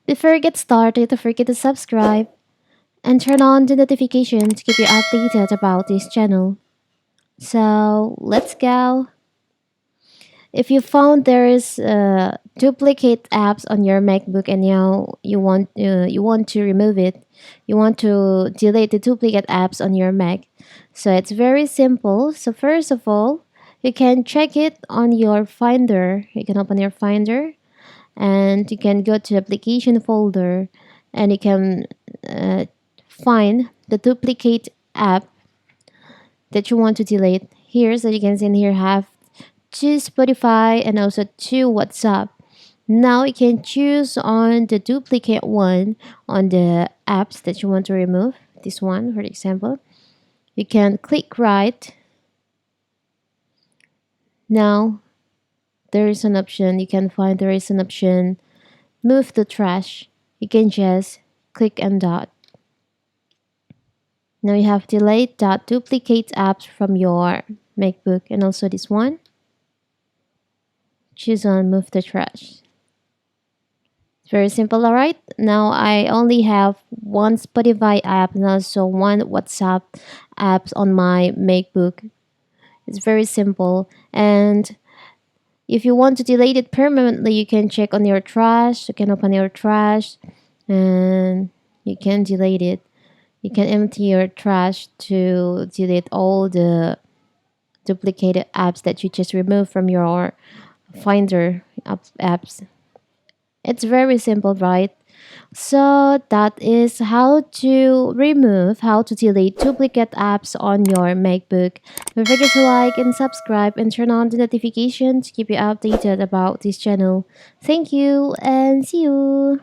Before you get started, don't forget to subscribe and turn on the notification to keep you updated about this channel. So let's go. If you found there is duplicate apps on your MacBook and now you want to remove it, you want to delete the duplicate apps on your Mac. So it's very simple. So first of all, you can check it on your Finder. You can open your Finder and you can go to application folder and you can find the duplicate app that you want to delete. Here, so you can see in here have to Spotify and also to WhatsApp. Now you can choose on the duplicate one on the apps that you want to remove. This one, for example, you can click right. Now there is an option. You can find there is an option move to trash. You can just click on that. Now you have delete that duplicate apps from your MacBook and also this one. Choose on move the trash. It's very simple, alright? Now I only have one Spotify app and also one WhatsApp apps on my MacBook. It's very simple. And if you want to delete it permanently, you can check on your trash. You can open your trash and you can delete it. You can empty your trash to delete all the duplicated apps that you just removed from your Finder apps. It's very simple, right? So that is how to remove, how to delete duplicate apps on your MacBook. Don't forget to like and subscribe and turn on the notifications to keep you updated about this channel. Thank you and see you.